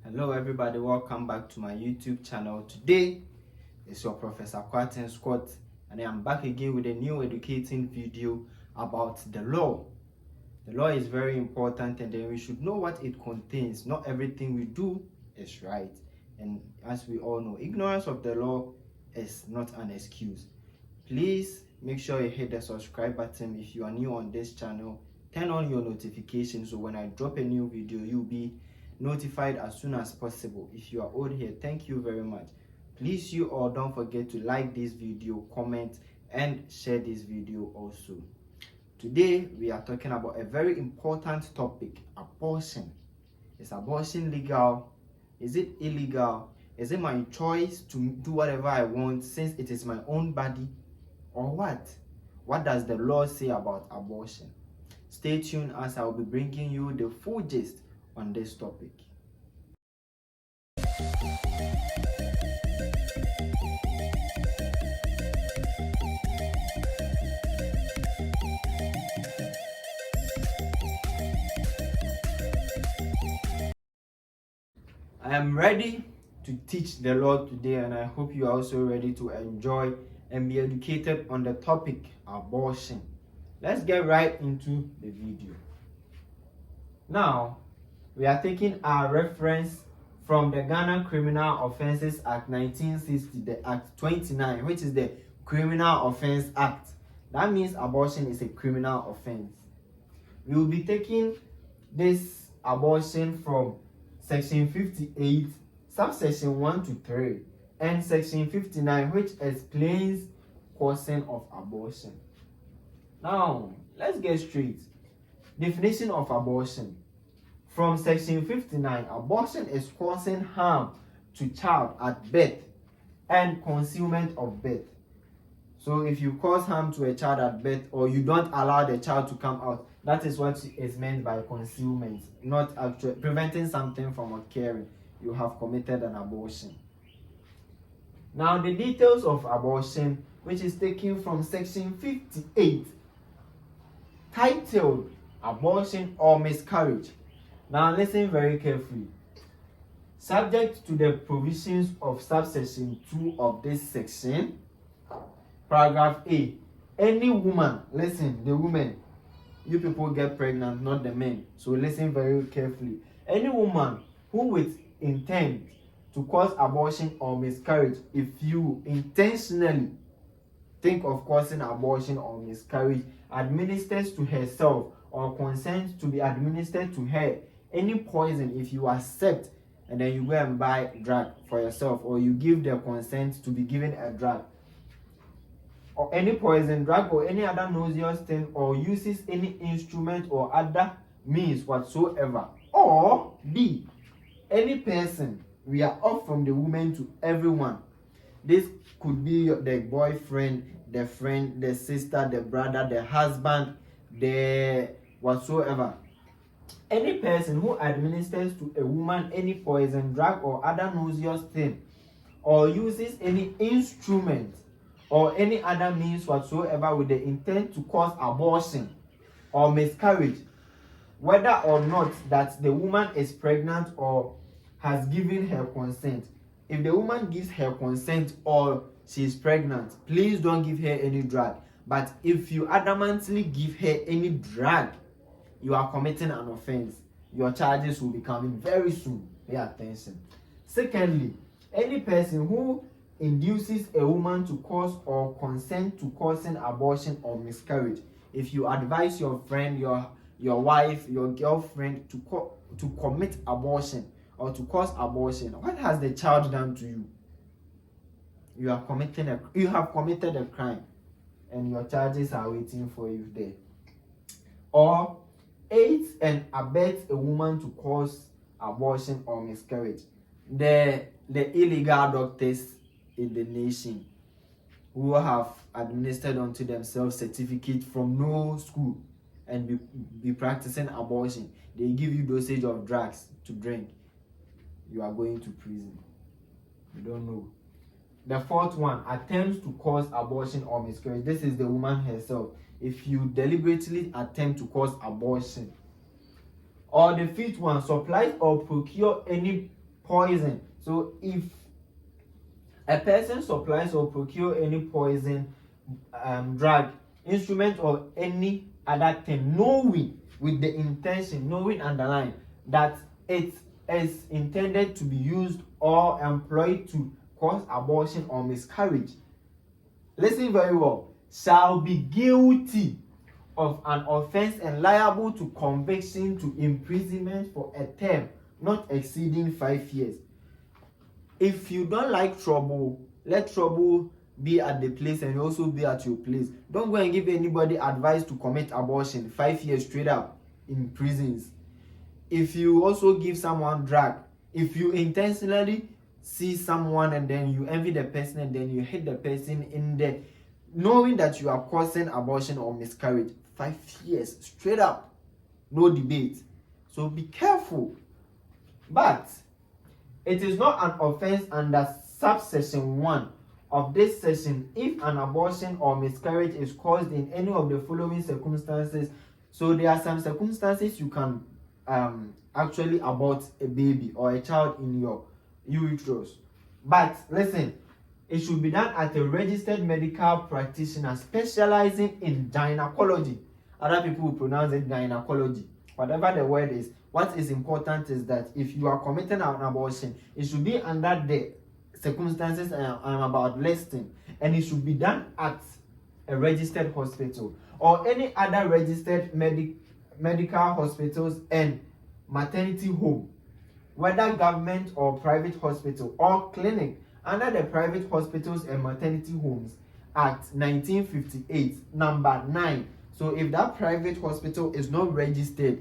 Hello everybody, welcome back to my YouTube channel. Today is your Professor Quatin Scott, and I am back again with a new educating video about the law. The law is very important, and then we should know what it contains. Not everything we do is right, and as we all know, ignorance of the law is not an excuse. Please make sure you hit the subscribe button if you are new on this channel. Turn on your notifications so when I drop a new video, you'll be notified as soon as possible. If you are old here, thank you very much. Please, you all, don't forget to like this video, comment, and share this video also. Today we are talking about a very important topic: abortion. Is abortion legal? Is it illegal? Is it my choice to do whatever I want since it is my own body, or what? What does the law say about abortion? Stay tuned as I will be bringing you the full gist on this topic. I am ready to teach the law today, and I hope you are also ready to enjoy and be educated on the topic abortion. Let's get right into the video. Now, we are taking our reference from the Ghana Criminal Offences Act 1960, the Act 29, which is the Criminal Offence Act. That means abortion is a criminal offense. We will be taking this abortion from Section 58, subsection 1 to 3, and Section 59, which explains causing of abortion. Now, let's get straight. Definition of abortion. From Section 59, abortion is causing harm to child at birth and concealment of birth. So if you cause harm to a child at birth, or you don't allow the child to come out, that is what is meant by concealment, not actually preventing something from occurring. You have committed an abortion. Now, the details of abortion, which is taken from Section 58, titled Abortion or Miscarriage. Now, listen very carefully. Subject to the provisions of subsection 2 of this section, paragraph A, any woman, listen, the women, you people get pregnant, not the men, so listen very carefully. Any woman who with intent to cause abortion or miscarriage, if you intentionally think of causing abortion or miscarriage, administers to herself or consents to be administered to her any poison, if you accept and then you go and buy drug for yourself, or you give the consent to be given a drug, or any poison, drug, or any other nauseous thing, or uses any instrument or other means whatsoever, or B, any person, we are off from the woman to everyone. This could be the boyfriend, the friend, the sister, the brother, the husband, the whatsoever. Any person who administers to a woman any poison, drug, or other nauseous thing, or uses any instrument or any other means whatsoever with the intent to cause abortion or miscarriage, whether or not that the woman is pregnant or has given her consent. If the woman gives her consent or she is pregnant, please don't give her any drug. But if you adamantly give her any drug, you are committing an offense. Your charges will be coming very soon. Pay attention. Secondly, any person who induces a woman to cause or consent to causing abortion or miscarriage. If you advise your friend, your wife, your girlfriend to commit abortion or to cause abortion, what has the child done to you? You have committed a crime, and your charges are waiting for you there. Or aids and abets a woman to cause abortion or miscarriage. The illegal doctors in the nation who have administered unto themselves certificate from no school and be practicing abortion, they give you dosage of drugs to drink, you are going to prison. You don't know. The fourth one, attempts to cause abortion or miscarriage. This is the woman herself. If you deliberately attempt to cause abortion. Or the fifth one, supplies or procure any poison. So if a person supplies or procure any poison, drug, instrument, or any other thing, knowing with the intention, knowing underline that it is intended to be used or employed to cause abortion or miscarriage, listen very well, shall be guilty of an offense and liable to conviction to imprisonment for a term not exceeding 5 years. If you don't like trouble, let trouble be at the place and also be at your place. Don't go and give anybody advice to commit abortion. 5 years straight up in prisons. If you also give someone drug, if you intentionally see someone and then you envy the person and then you hit the person in the knowing that you are causing abortion or miscarriage, 5 years straight up, no debate. So be careful. But it is not an offense under subsection 1 of this section if an abortion or miscarriage is caused in any of the following circumstances. So there are some circumstances you can actually abort a baby or a child in your uterus. But listen, it should be done at a registered medical practitioner specializing in gynecology. Other people will pronounce it gynecology. Whatever the word is, what is important is that if you are committing an abortion, it should be under the circumstances I'm about listing, and it should be done at a registered hospital or any other registered medical hospitals and maternity home, whether government or private hospital or clinic, under the Private Hospitals and Maternity Homes Act 1958, number 9. So if that private hospital is not registered,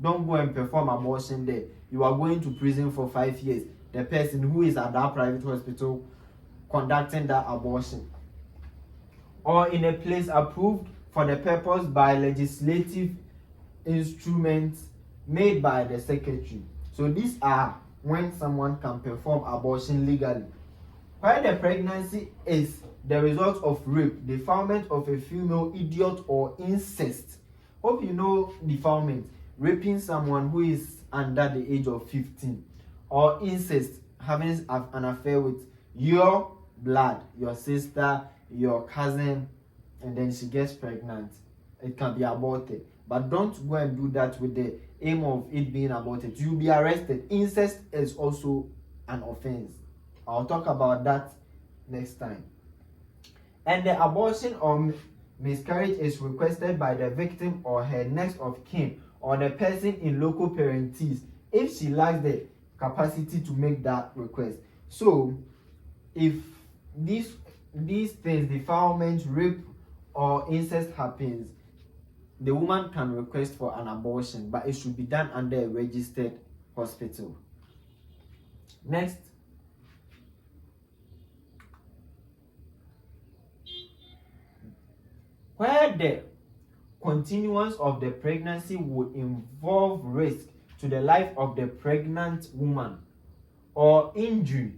don't go and perform abortion there. You are going to prison for 5 years. The person who is at that private hospital conducting that abortion. Or in a place approved for the purpose by legislative instruments made by the secretary. So these are when someone can perform abortion legally. Where the pregnancy is the result of rape, defilement of a female, idiot, or incest. Hope you know defilement. Raping someone who is under the age of 15. Or incest, having an affair with your blood, your sister, your cousin, and then she gets pregnant. It can be aborted. But don't go and do that with the aim of it being aborted. You'll be arrested. Incest is also an offense. I'll talk about that next time. And the abortion or miscarriage is requested by the victim or her next of kin or the person in loco parentis if she lacks the capacity to make that request. So, if these things, defilement, rape, or incest happens, the woman can request for an abortion, but it should be done under a registered hospital. Next. Where the continuance of the pregnancy would involve risk to the life of the pregnant woman or injury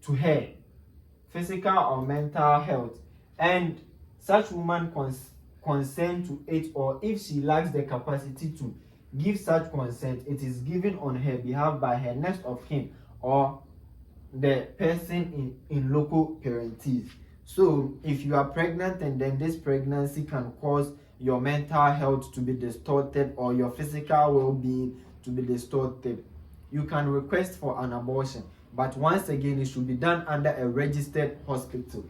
to her physical or mental health, and such woman consent to it, or if she lacks the capacity to give such consent, it is given on her behalf by her next of kin or the person in loco parentis. So if you are pregnant and then this pregnancy can cause your mental health to be distorted or your physical well-being to be distorted, you can request for an abortion. But once again, it should be done under a registered hospital.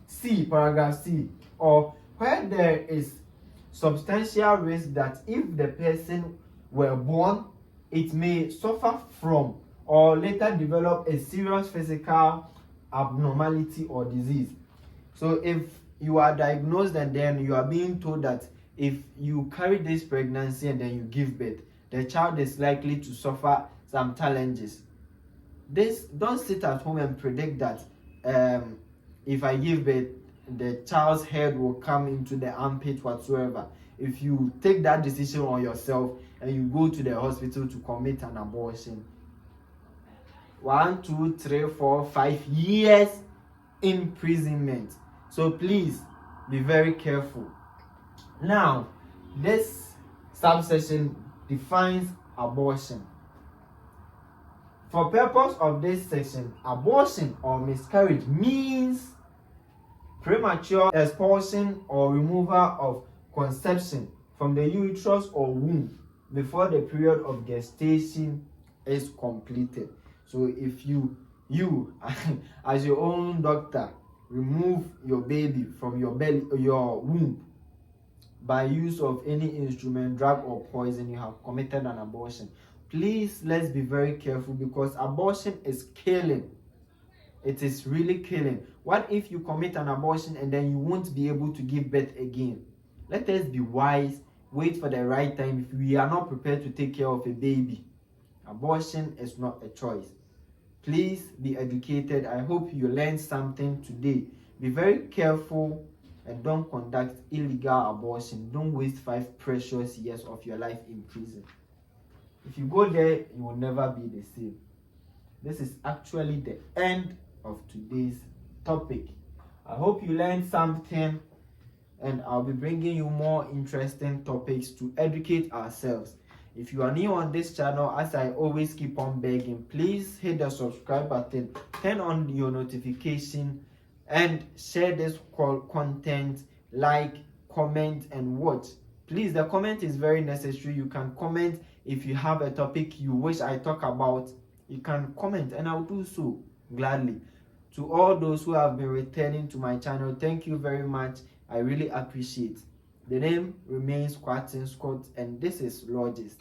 C, paragraph C, or where there is substantial risk that if the person were born, it may suffer from or later develop a serious physical abnormality or disease. So if you are diagnosed and then you are being told that if you carry this pregnancy and then you give birth, the child is likely to suffer some challenges. Don't sit at home and predict that if I give birth, the child's head will come into the armpit whatsoever. If you take that decision on yourself and you go to the hospital to commit an abortion, 1, 2, 3, 4, 5 years imprisonment. So please be very careful. Now, this subsection defines abortion. For purpose of this section, abortion or miscarriage means premature expulsion or removal of conception from the uterus or womb before the period of gestation is completed. So if you as your own doctor remove your baby from your belly, your womb, by use of any instrument, drug or poison, you have committed an abortion. Please, let's be very careful, because abortion is killing. It is really killing. What if you commit an abortion and then you won't be able to give birth again? Let us be wise, wait for the right time. If we are not prepared to take care of a baby, abortion is not a choice. Please be educated. I hope you learned something today. Be very careful and don't conduct illegal abortion. Don't waste 5 precious years of your life in prison. If you go there, you will never be the same. This is actually the end of today's topic. I hope you learned something, and I'll be bringing you more interesting topics to educate ourselves. If you are new on this channel, as I always keep on begging, please hit the subscribe button, turn on your notification, and share this content, like, comment, and watch. Please, the comment is very necessary. You can comment if you have a topic you wish I talk about. You can comment and I'll do so gladly. To all those who have been returning to my channel, thank you very much. I really appreciate. The name remains Quartin Scott, and this is Logist.